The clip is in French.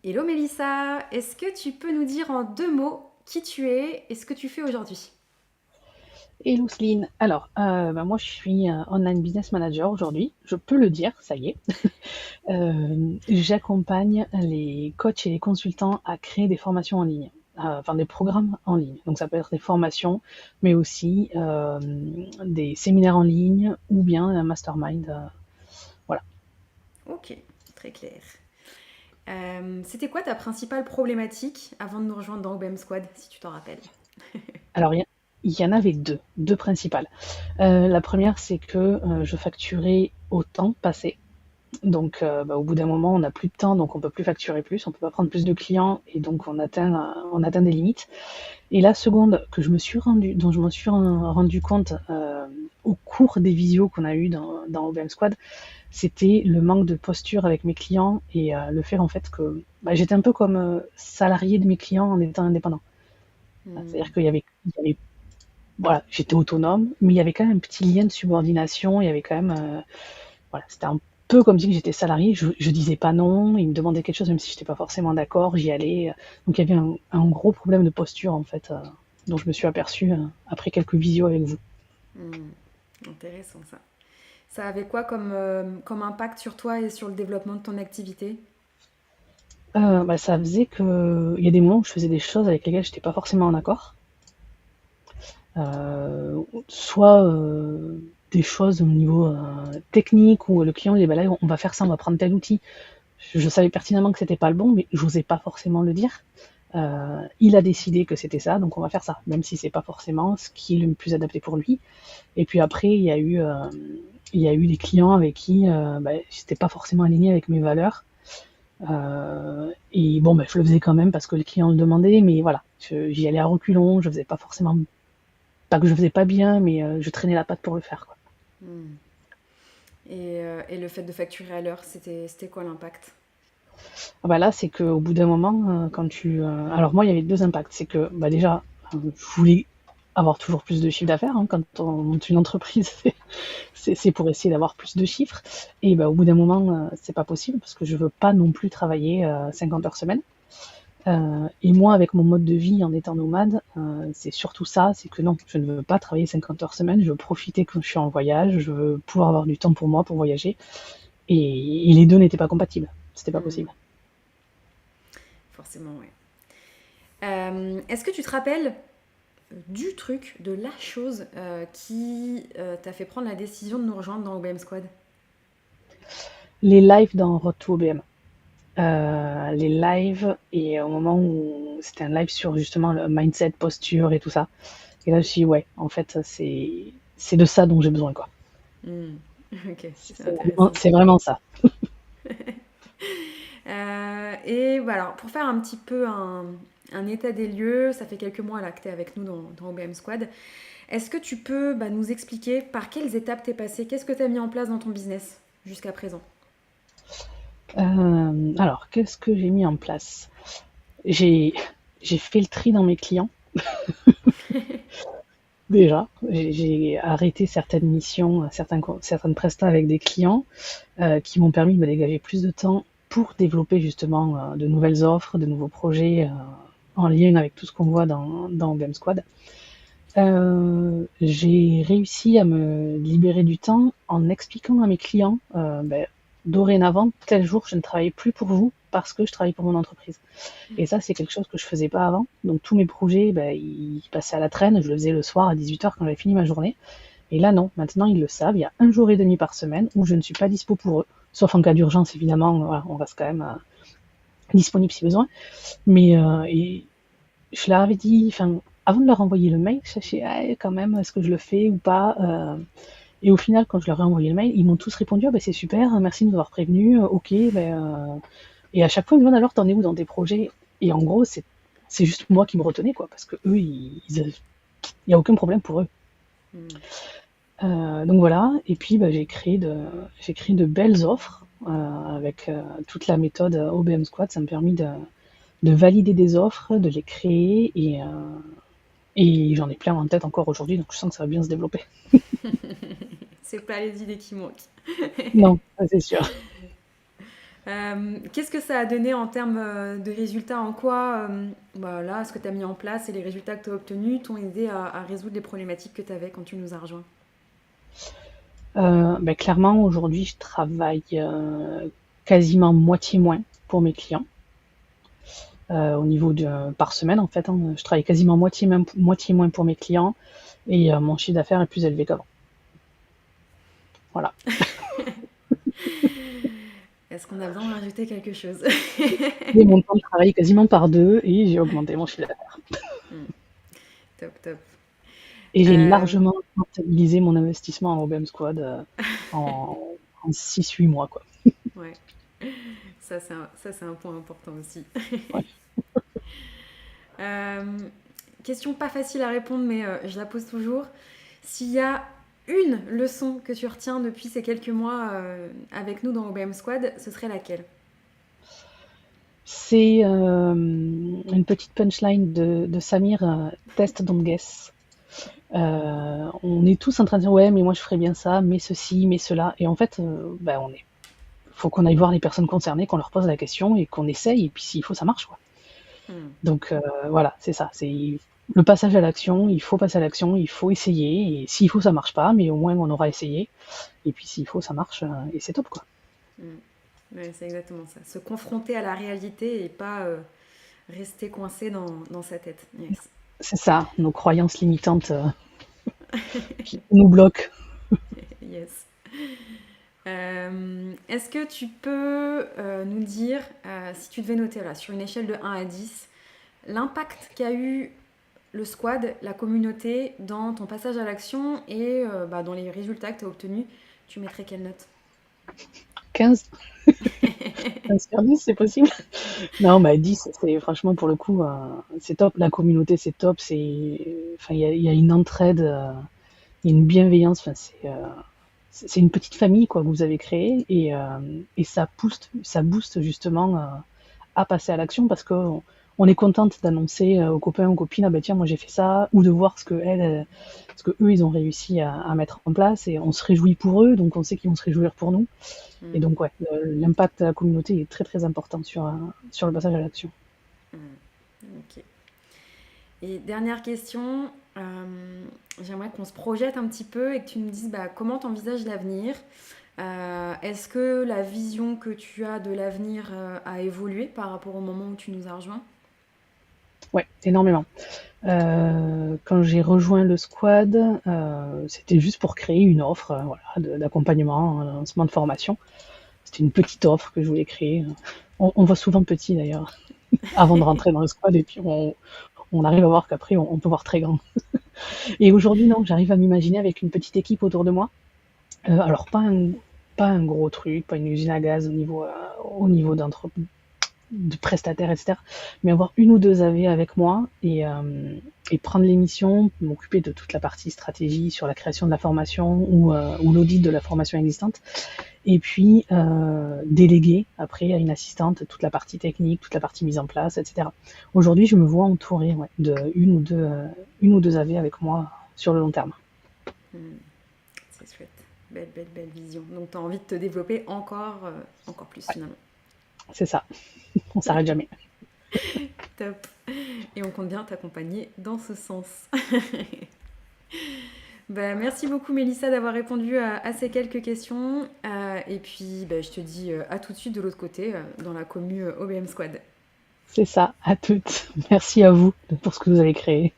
Hello Mélissa, est-ce que tu peux nous dire en 2 mots qui tu es et ce que tu fais aujourd'hui? Hello Céline. Alors, moi je suis online business manager aujourd'hui. Je peux le dire, ça y est. J'accompagne les coachs et les consultants à créer des formations en ligne, enfin des programmes en ligne. Donc ça peut être des formations, mais aussi des séminaires en ligne ou bien un mastermind. Voilà. Ok, très clair. C'était quoi ta principale problématique avant de nous rejoindre dans OBM Squad, si tu t'en rappelles? Alors il y en avait deux principales. La première, c'est que je facturais au temps passé. Donc, au bout d'un moment, on n'a plus de temps, donc on peut plus facturer plus, on peut pas prendre plus de clients, et donc on atteint des limites. Et la seconde que dont je me suis rendu compte au cours des visios qu'on a eu dans OBM Squad, c'était le manque de posture avec mes clients et le fait en fait que j'étais un peu comme salarié de mes clients en étant indépendant. C'est-à-dire Hmm, qu'il y avait, voilà, j'étais autonome, mais il y avait quand même un petit lien de subordination, il y avait quand même voilà, c'était un peu comme si j'étais salarié, je disais pas non, ils me demandaient quelque chose même si j'étais pas forcément d'accord, j'y allais. Donc il y avait un gros problème de posture en fait, dont je me suis aperçue après quelques visios avec vous. hmm, intéressant ça. Ça avait quoi comme impact sur toi et sur le développement de ton activité? Ça faisait que il y a des moments où je faisais des choses avec lesquelles j'étais pas forcément en accord. Soit des choses au niveau technique où le client dit bah là on va faire ça, on va prendre tel outil. Je savais pertinemment que c'était pas le bon, mais j'osais pas forcément le dire. Il a décidé que c'était ça, donc on va faire ça, même si c'est pas forcément ce qui est le plus adapté pour lui. Et puis après, il y a eu des clients avec qui j'étais pas forcément aligné avec mes valeurs. Et bon, je le faisais quand même parce que le client le demandait, mais voilà, j'y allais à reculons, je faisais pas forcément, pas que je faisais pas bien, mais je traînais la patte pour le faire, quoi. Hmm. Et le fait de facturer à l'heure, c'était quoi l'impact? Ah là, c'est qu'au bout d'un moment, alors moi, il y avait deux impacts. C'est que déjà, je voulais avoir toujours plus de chiffre d'affaires, hein. Quand on monte une entreprise, c'est pour essayer d'avoir plus de chiffres. Et au bout d'un moment, c'est pas possible parce que je veux pas non plus travailler 50 heures semaine. Et moi, avec mon mode de vie en étant nomade, c'est surtout ça, c'est que non, je ne veux pas travailler 50 heures semaine, je veux profiter quand je suis en voyage, je veux pouvoir avoir du temps pour moi, pour voyager. Et les deux n'étaient pas compatibles, c'était pas Hmm, possible. forcément, ouais. Est-ce que tu te rappelles du truc, de la chose qui t'a fait prendre la décision de nous rejoindre dans OBM Squad? Les lives dans Road to OBM. Les lives et au moment où c'était un live sur justement le mindset, posture et tout ça. Et là, je me suis dit, ouais, en fait, c'est de ça dont j'ai besoin, quoi. Hmm. Ok, c'est C'est vraiment, intéressant. c'est vraiment ça. Et voilà, pour faire un petit peu un état des lieux, ça fait quelques mois là que tu es avec nous dans OBM Squad. Est-ce que tu peux nous expliquer par quelles étapes t'es passé? Qu'est-ce que tu as mis en place dans ton business jusqu'à présent? Alors, qu'est-ce que j'ai mis en place? J'ai, j'ai fait le tri dans mes clients. Déjà, j'ai arrêté certaines missions, certaines prestats avec des clients qui m'ont permis de me dégager plus de temps pour développer justement de nouvelles offres, de nouveaux projets en lien avec tout ce qu'on voit dans Game Squad. J'ai réussi à me libérer du temps en expliquant à mes clients, dorénavant, tel jour, je ne travaille plus pour vous parce que je travaille pour mon entreprise. Et ça, c'est quelque chose que je faisais pas avant. Donc tous mes projets, ils passaient à la traîne. Je le faisais le soir à 18 h quand j'avais fini ma journée. Et là, non. Maintenant, ils le savent. Il y a un jour et demi par semaine où je ne suis pas dispo pour eux. Sauf en cas d'urgence, évidemment. Voilà, on reste quand même disponible si besoin. Mais et je leur avais dit, enfin, avant de leur envoyer le mail, je cherchais quand même, est-ce que je le fais ou pas. Et au final, quand je leur ai envoyé le mail, ils m'ont tous répondu, ah, c'est super, merci de nous avoir prévenus, ok. Et à chaque fois, ils me demandent alors, t'en es où dans tes projets? Et en gros, c'est juste moi qui me retenais, quoi, parce que eux, il y a aucun problème pour eux. Hmm. Donc voilà, et puis j'ai créé de belles offres avec toute la méthode OBM Squad. Ça me permet de valider des offres, de les créer, et j'en ai plein en tête encore aujourd'hui, donc je sens que ça va bien se développer. C'est pas les idées qui manquent. Non, ça, c'est sûr. Qu'est-ce que ça a donné en termes de résultats? En quoi, là, ce que tu as mis en place et les résultats que tu as obtenus t'ont aidé à résoudre les problématiques que tu avais quand tu nous as rejoints? Clairement, aujourd'hui, je travaille quasiment moitié moins pour mes clients. Au niveau de par semaine, en fait, hein, je travaille quasiment moitié moins pour mes clients et mon chiffre d'affaires est plus élevé qu'avant. Voilà. Est-ce qu'on a besoin de rajouter quelque chose? Et mon temps de travail quasiment par deux et j'ai augmenté mon chiffre d'affaires. Hmm, top, top. Et j'ai Euh, largement rentabilisé mon investissement en OBM Squad en, en 6-8 mois, quoi. ouais, ça, c'est un point important aussi. Ouais. Euh, Question pas facile à répondre, mais je la pose toujours. S'il y a une leçon que tu retiens depuis ces quelques mois avec nous dans OBM Squad, ce serait laquelle? C'est une petite punchline de Samir, test, don't guess. On est tous en train de dire ouais, mais moi je ferais bien ça, mais ceci, mais cela. Et en fait, faut qu'on aille voir les personnes concernées, qu'on leur pose la question et qu'on essaye. Et puis s'il faut, ça marche, quoi. Hmm, Donc voilà, c'est ça. C'est le passage à l'action. Il faut passer à l'action. Il faut essayer. Et s'il faut, ça marche pas, mais au moins on aura essayé. Et puis s'il faut, ça marche et c'est top, quoi. hmm. Ouais, c'est exactement ça. Se confronter à la réalité et pas rester coincé dans sa tête. Yes. C'est ça. Nos croyances limitantes qui nous bloquent. Yes. Est-ce que tu peux nous dire, si tu devais noter là, sur une échelle de 1 à 10, l'impact qu'a eu le squad, la communauté, dans ton passage à l'action et dans les résultats que tu as obtenus, tu mettrais quelle note? 15, 15 sur 10, c'est possible. Non, bah 10, c'est franchement pour le coup, c'est top. La communauté, c'est top. Enfin, il y a une entraide, il y a une bienveillance. Enfin, c'est une petite famille quoi que vous avez créée et ça booste justement à passer à l'action parce que on est contente d'annoncer aux copains, aux copines, ah bah tiens, moi j'ai fait ça, ou de voir ce que eux ils ont réussi à mettre en place et on se réjouit pour eux, donc on sait qu'ils vont se réjouir pour nous. Et Hmm, donc ouais, l'impact de la communauté est très très important sur le passage à l'action. hmm. Ok. Et dernière question, j'aimerais qu'on se projette un petit peu et que tu nous dises comment tu envisages l'avenir. Est-ce que la vision que tu as de l'avenir a évolué par rapport au moment où tu nous as rejoints? Ouais, énormément. Quand j'ai rejoint le squad, c'était juste pour créer une offre, voilà, d'accompagnement, un lancement de formation. C'était une petite offre que je voulais créer. On voit souvent petit d'ailleurs, avant de rentrer dans le squad, et puis on arrive à voir qu'après on peut voir très grand. Et aujourd'hui, non, j'arrive à m'imaginer avec une petite équipe autour de moi. Alors pas un gros truc, pas une usine à gaz au niveau de prestataires, etc. Mais avoir une ou deux AV avec moi et prendre les missions, m'occuper de toute la partie stratégie sur la création de la formation ou l'audit de la formation existante. Et puis déléguer après à une assistante toute la partie technique, toute la partie mise en place, etc. Aujourd'hui, je me vois entourée de une ou deux AV avec moi sur le long terme. Hmm, c'est chouette. Belle, belle, belle vision. Donc tu as envie de te développer encore plus finalement. C'est ça, on s'arrête jamais. Top. Et on compte bien t'accompagner dans ce sens. Merci beaucoup Mélissa d'avoir répondu à ces quelques questions. Et puis je te dis à tout de suite de l'autre côté, dans la commu OBM Squad. C'est ça, à toutes. Merci à vous pour ce que vous avez créé.